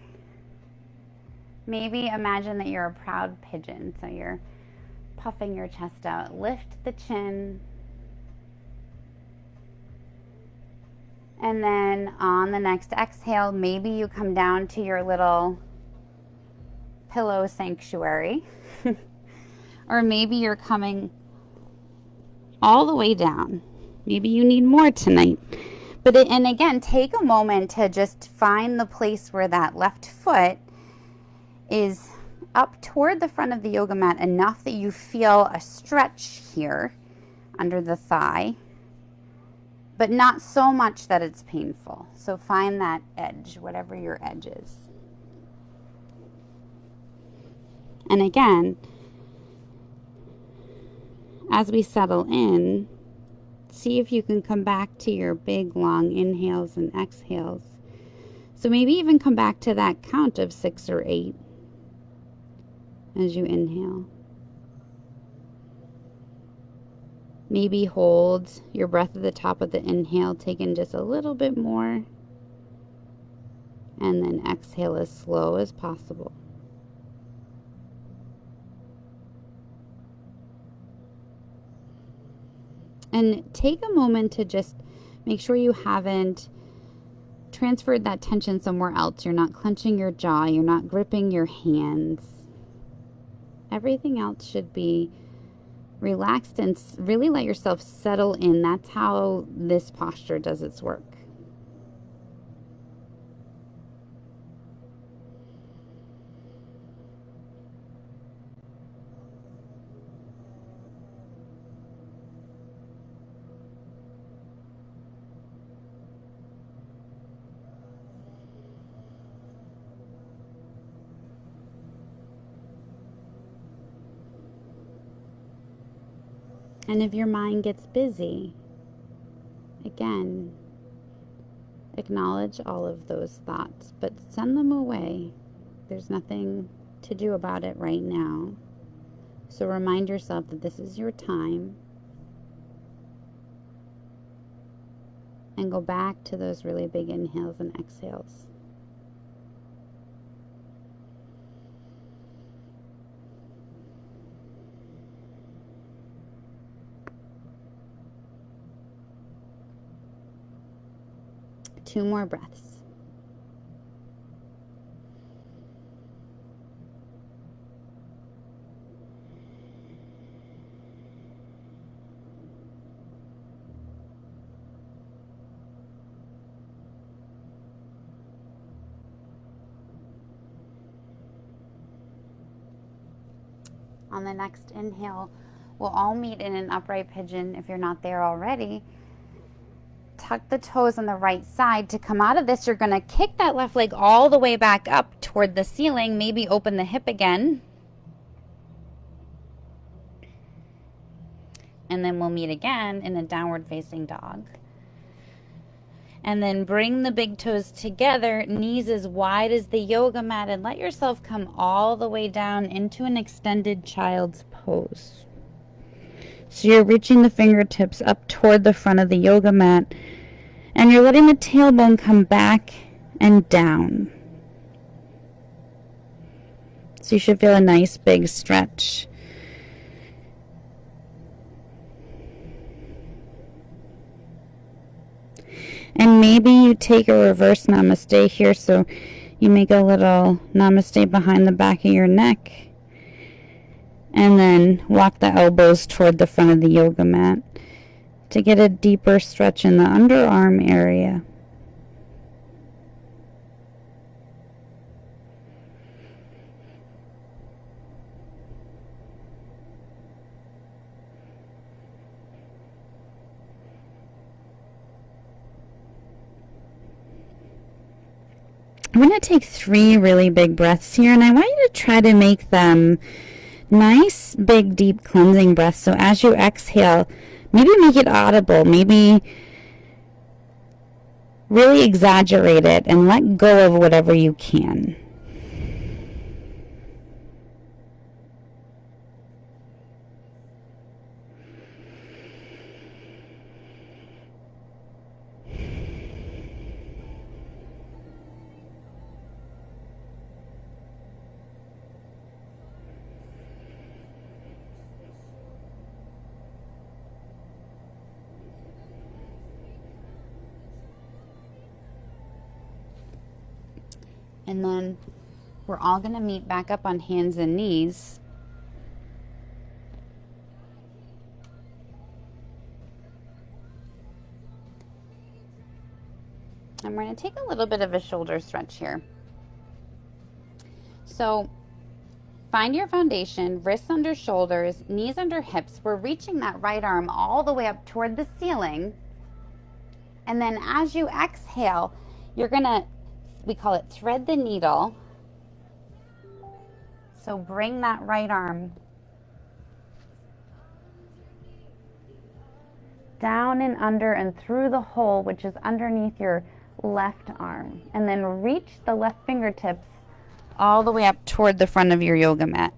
Maybe imagine that you're a proud pigeon. So you're puffing your chest out. Lift the chin. And then on the next exhale, maybe you come down to your little pillow sanctuary. Or maybe you're coming all the way down. Maybe you need more tonight. And again, take a moment to just find the place where that left foot is up toward the front of the yoga mat enough that you feel a stretch here under the thigh, but not so much that it's painful. So find that edge, whatever your edge is. And again, as we settle in, see if you can come back to your big long inhales and exhales. So maybe even come back to that count of 6 or 8 as you inhale. Maybe hold your breath at the top of the inhale, take in just a little bit more, and then exhale as slow as possible. And take a moment to just make sure you haven't transferred that tension somewhere else. You're not clenching your jaw. You're not gripping your hands. Everything else should be relaxed and really let yourself settle in. That's how this posture does its work. And if your mind gets busy, again, acknowledge all of those thoughts, but send them away. There's nothing to do about it right now. So remind yourself that this is your time. And go back to those really big inhales and exhales. Two more breaths. On the next inhale, we'll all meet in an upright pigeon if you're not there already. Tuck the toes on the right side. To come out of this, you're going to kick that left leg all the way back up toward the ceiling. Maybe open the hip again. And then we'll meet again in a downward facing dog. And then bring the big toes together, knees as wide as the yoga mat, and let yourself come all the way down into an extended child's pose. So you're reaching the fingertips up toward the front of the yoga mat, and you're letting the tailbone come back and down. So you should feel a nice big stretch. And maybe you take a reverse namaste here, so you make a little namaste behind the back of your neck. And then walk the elbows toward the front of the yoga mat to get a deeper stretch in the underarm area. I'm going to take 3 really big breaths here, and I want you to try to make them nice, big, deep cleansing breaths. So as you exhale, maybe make it audible. Maybe really exaggerate it and let go of whatever you can. And then we're all going to meet back up on hands and knees. And we're going to take a little bit of a shoulder stretch here. So find your foundation, wrists under shoulders, knees under hips. We're reaching that right arm all the way up toward the ceiling. And then as you exhale, you're going to, we call it thread the needle. So bring that right arm down and under and through the hole, which is underneath your left arm. And then reach the left fingertips all the way up toward the front of your yoga mat.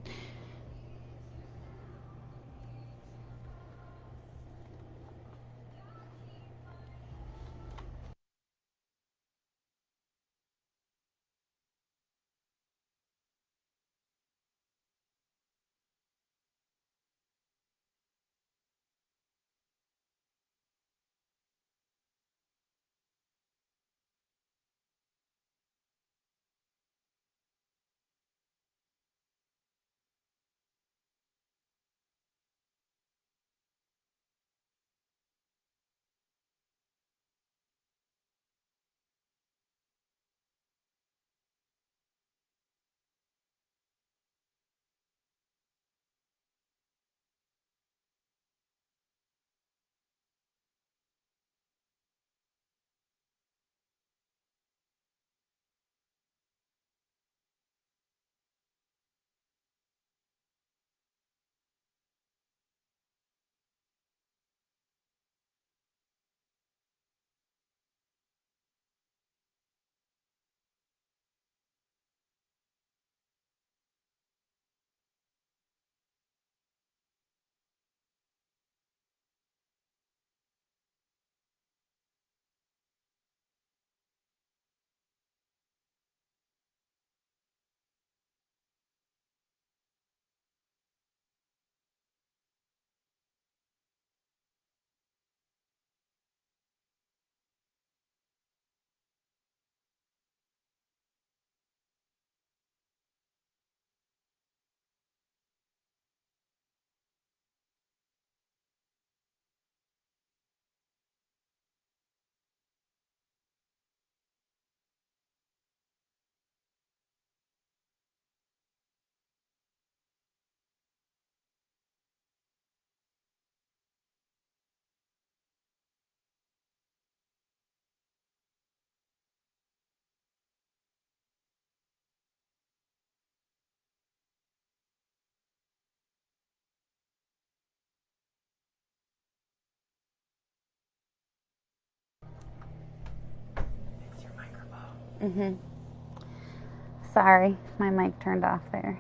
Sorry, my mic turned off there.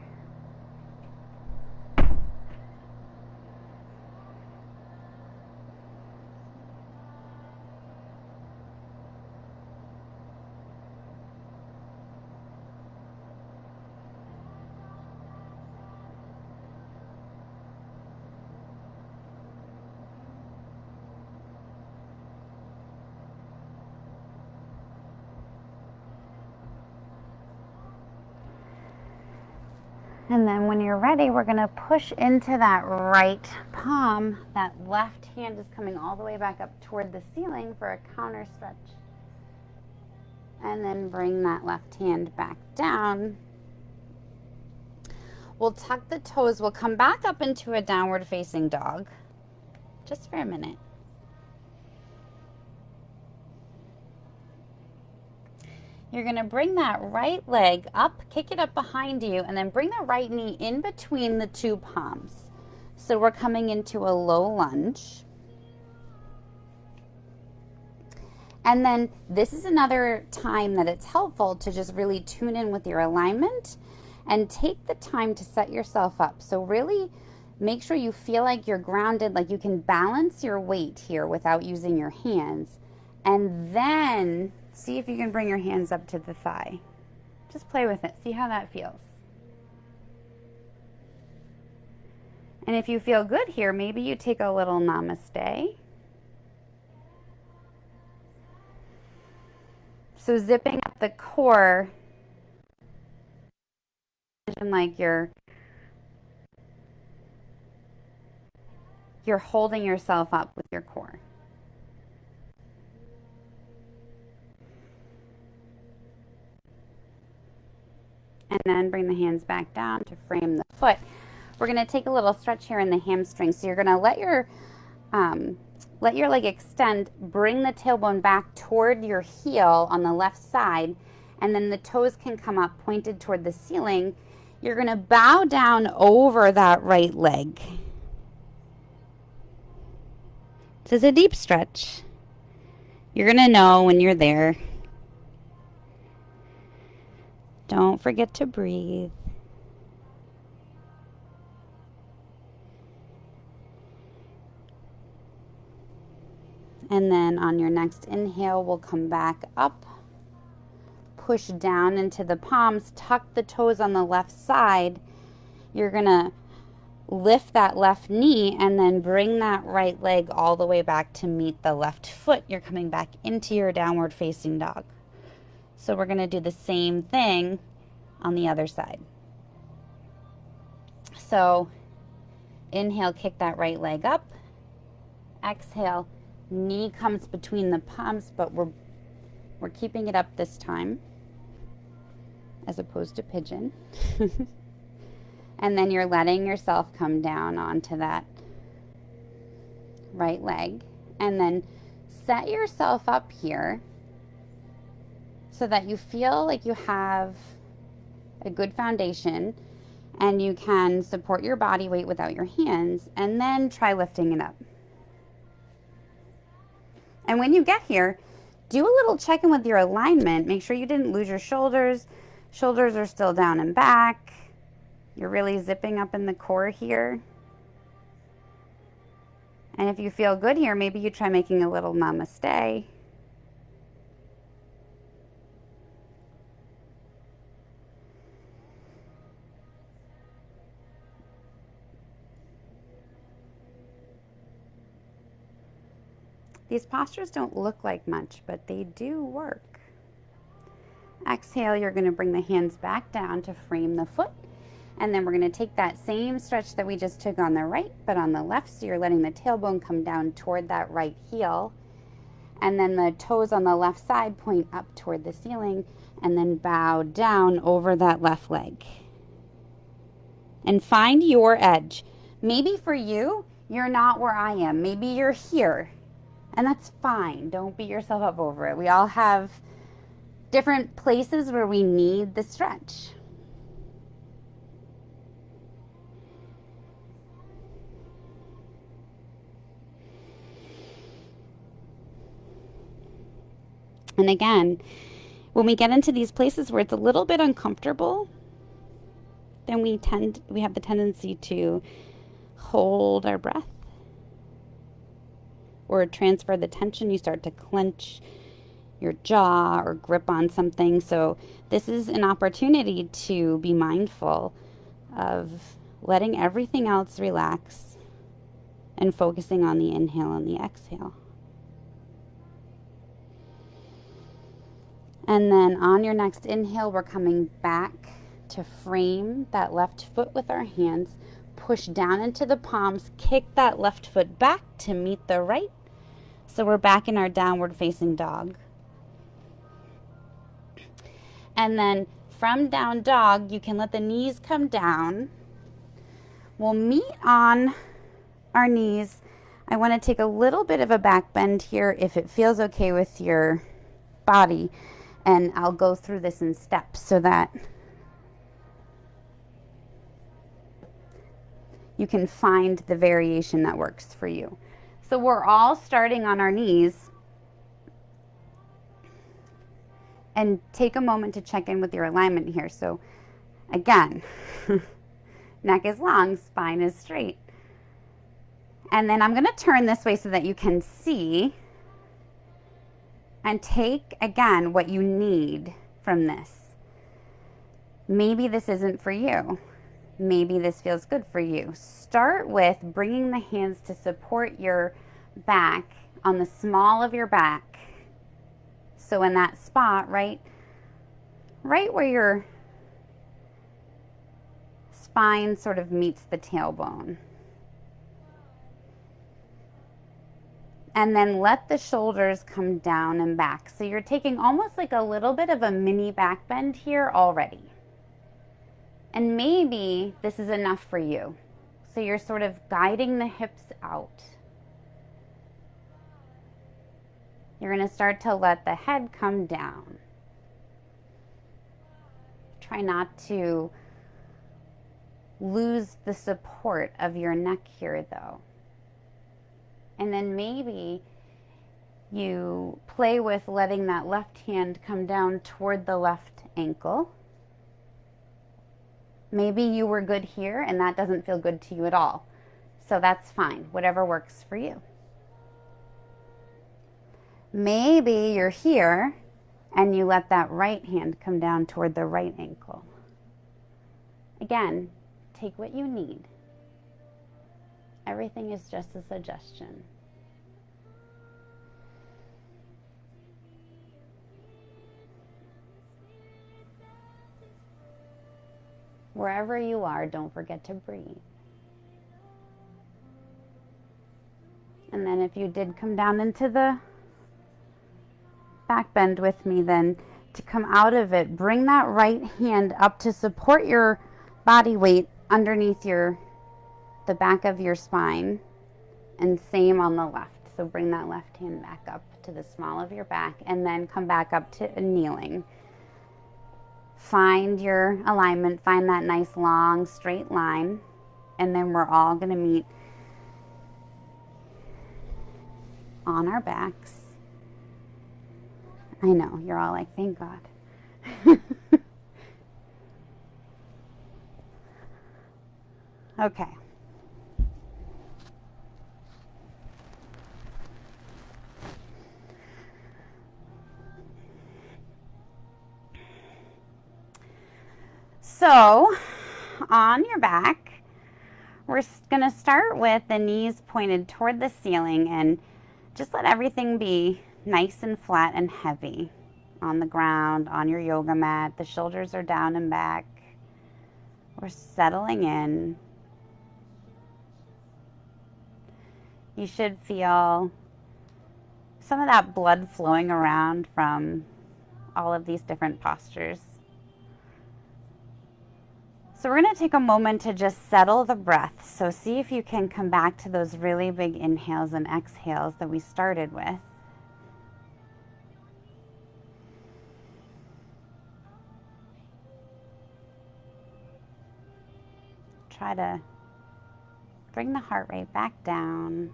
And then when you're ready, we're going to push into that right palm. That left hand is coming all the way back up toward the ceiling for a counter stretch. And then bring that left hand back down. We'll tuck the toes. We'll come back up into a downward facing dog just for a minute. You're going to bring that right leg up, kick it up behind you, and then bring the right knee in between the two palms. So we're coming into a low lunge. And then this is another time that it's helpful to just really tune in with your alignment and take the time to set yourself up. So really make sure you feel like you're grounded, like you can balance your weight here without using your hands. And then see if you can bring your hands up to the thigh. Just play with it. See how that feels. And if you feel good here, maybe you take a little namaste. So zipping up the core, like you're holding yourself up with your core. And then bring the hands back down to frame the foot. We're going to take a little stretch here in the hamstring. So you're going to let your leg extend, bring the tailbone back toward your heel on the left side, and then the toes can come up pointed toward the ceiling. You're going to bow down over that right leg. This is a deep stretch. You're going to know when you're there. Don't forget to breathe. And then on your next inhale, we'll come back up, push down into the palms, tuck the toes on the left side. You're going to lift that left knee and then bring that right leg all the way back to meet the left foot. You're coming back into your downward facing dog. So we're going to do the same thing on the other side. So inhale, kick that right leg up. Exhale, knee comes between the palms, but we're keeping it up this time as opposed to pigeon. And then you're letting yourself come down onto that right leg. And then set yourself up here so that you feel like you have a good foundation and you can support your body weight without your hands, and then try lifting it up. And when you get here, do a little check-in with your alignment. Make sure you didn't lose your shoulders. Shoulders are still down and back. You're really zipping up in the core here. And if you feel good here, maybe you try making a little namaste. These postures don't look like much, but they do work. Exhale, you're going to bring the hands back down to frame the foot. And then we're going to take that same stretch that we just took on the right, but on the left. So you're letting the tailbone come down toward that right heel. And then the toes on the left side point up toward the ceiling, and then bow down over that left leg. And find your edge. Maybe for you, you're not where I am. Maybe you're here. And that's fine. Don't beat yourself up over it. We all have different places where we need the stretch. And again, when we get into these places where it's a little bit uncomfortable, then we have the tendency to hold our breath or transfer the tension. You start to clench your jaw or grip on something. So this is an opportunity to be mindful of letting everything else relax and focusing on the inhale and the exhale. And then on your next inhale, we're coming back to frame that left foot with our hands. Push down into the palms, kick that left foot back to meet the right. So we're back in our downward facing dog. And then from down dog, you can let the knees come down. We'll meet on our knees. I want to take a little bit of a back bend here if it feels okay with your body. And I'll go through this in steps so that you can find the variation that works for you. So we're all starting on our knees. And take a moment to check in with your alignment here. So again, neck is long, spine is straight. And then I'm going to turn this way so that you can see. And take, again, what you need from this. Maybe this isn't for you. Maybe this feels good for you. Start with bringing the hands to support your back on the small of your back. So in that spot, right where your spine sort of meets the tailbone. And then let the shoulders come down and back. So you're taking almost like a little bit of a mini back bend here already. And maybe this is enough for you. So you're sort of guiding the hips out. You're going to start to let the head come down. Try not to lose the support of your neck here, though. And then maybe you play with letting that left hand come down toward the left ankle. Maybe you were good here and that doesn't feel good to you at all. So that's fine, whatever works for you. Maybe you're here and you let that right hand come down toward the right ankle. Again, take what you need. Everything is just a suggestion. Wherever you are, don't forget to breathe. And then if you did come down into the back bend with me, then to come out of it, bring that right hand up to support your body weight underneath the back of your spine, and same on the left. So bring that left hand back up to the small of your back and then come back up to a kneeling. Find your alignment, find that nice long straight line, and then we're all going to meet on our backs. I know, you're all like, thank God. Okay. So, on your back, we're going to start with the knees pointed toward the ceiling and just let everything be nice and flat and heavy on the ground, on your yoga mat. The shoulders are down and back. We're settling in. You should feel some of that blood flowing around from all of these different postures. So we're going to take a moment to just settle the breath. So see if you can come back to those really big inhales and exhales that we started with. Try to bring the heart rate back down.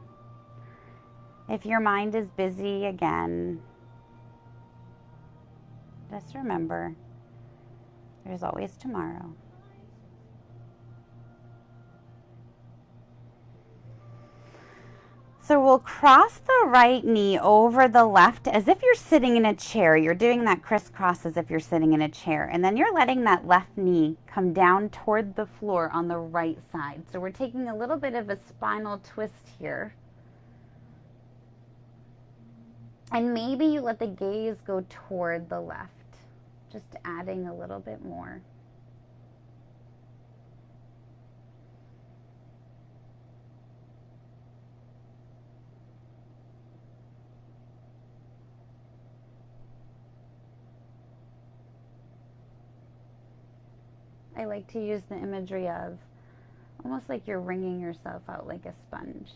If your mind is busy again, just remember, there's always tomorrow. So we'll cross the right knee over the left as if you're sitting in a chair. You're doing that crisscross as if you're sitting in a chair. And then you're letting that left knee come down toward the floor on the right side. So we're taking a little bit of a spinal twist here. And maybe you let the gaze go toward the left, just adding a little bit more. I like to use the imagery of almost like you're wringing yourself out like a sponge.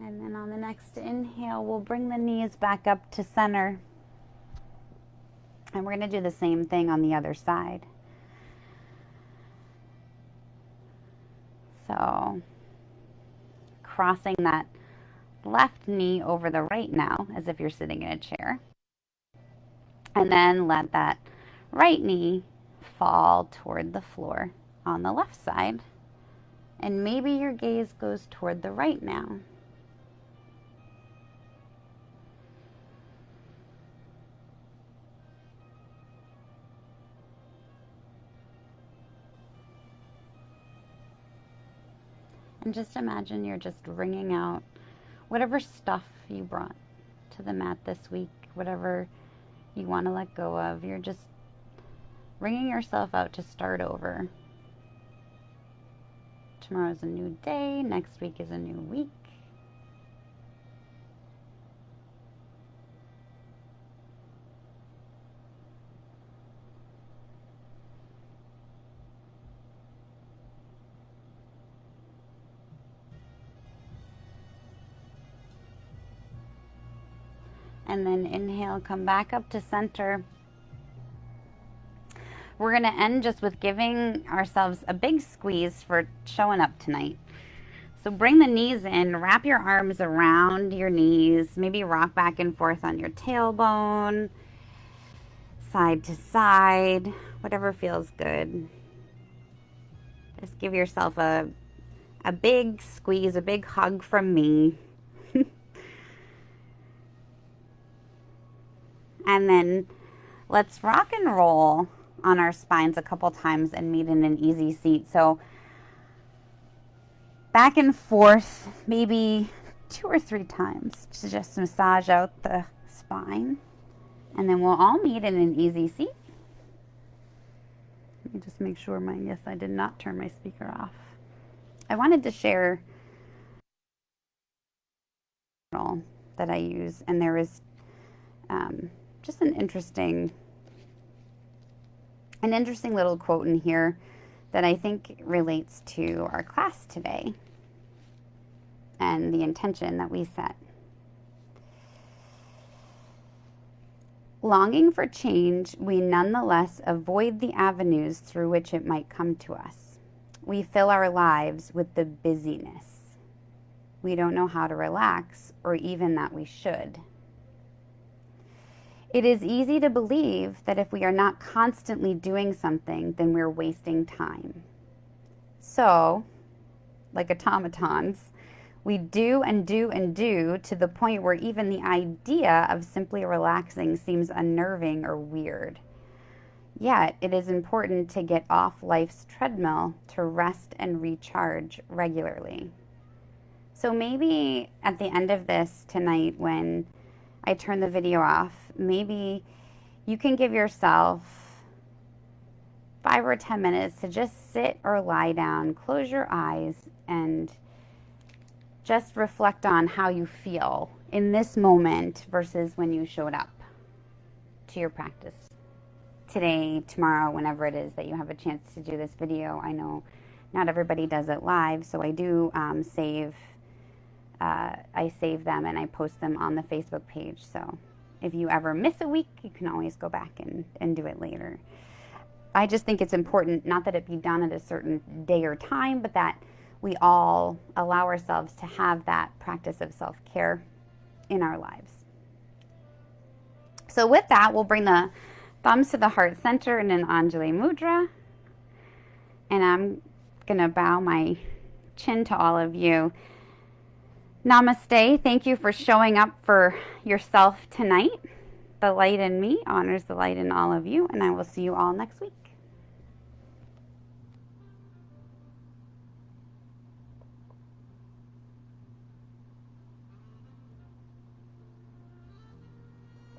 And then on the next inhale, we'll bring the knees back up to center. And we're going to do the same thing on the other side. So, crossing that left knee over the right now, as if you're sitting in a chair. And then let that right knee fall toward the floor on the left side. And maybe your gaze goes toward the right now. And just imagine you're just wringing out whatever stuff you brought to the mat this week, whatever you want to let go of. You're just bringing yourself out to start over. Tomorrow's a new day. Next week is a new week. And then inhale, come back up to center. We're going to end just with giving ourselves a big squeeze for showing up tonight. So bring the knees in, wrap your arms around your knees, maybe rock back and forth on your tailbone, side to side, whatever feels good. Just give yourself a big squeeze, a big hug from me. And then let's rock and roll on our spines a couple times and meet in an easy seat. So back and forth, maybe 2 or 3 times to just massage out the spine. And then we'll all meet in an easy seat. Let me just make sure yes, I did not turn my speaker off. I wanted to share that I use, and there is just an interesting little quote in here that I think relates to our class today and the intention that we set. Longing for change, we nonetheless avoid the avenues through which it might come to us. We fill our lives with the busyness. We don't know how to relax, or even that we should. It is easy to believe that if we are not constantly doing something, then we're wasting time. So, like automatons, we do and do and do to the point where even the idea of simply relaxing seems unnerving or weird. Yet, it is important to get off life's treadmill to rest and recharge regularly. So maybe at the end of this tonight, when I turn the video off, maybe you can give yourself 5 or 10 minutes to just sit or lie down, close your eyes, and just reflect on how you feel in this moment versus when you showed up to your practice. Today, tomorrow, whenever it is that you have a chance to do this video. I know not everybody does it live, so I do I save them and I post them on the Facebook page. So if you ever miss a week, you can always go back and do it later. I just think it's important, not that it be done at a certain day or time, but that we all allow ourselves to have that practice of self-care in our lives. So with that, we'll bring the thumbs to the heart center in an Anjali Mudra. And I'm going to bow my chin to all of you. Namaste. Thank you for showing up for yourself tonight. The light in me honors the light in all of you, and I will see you all next week.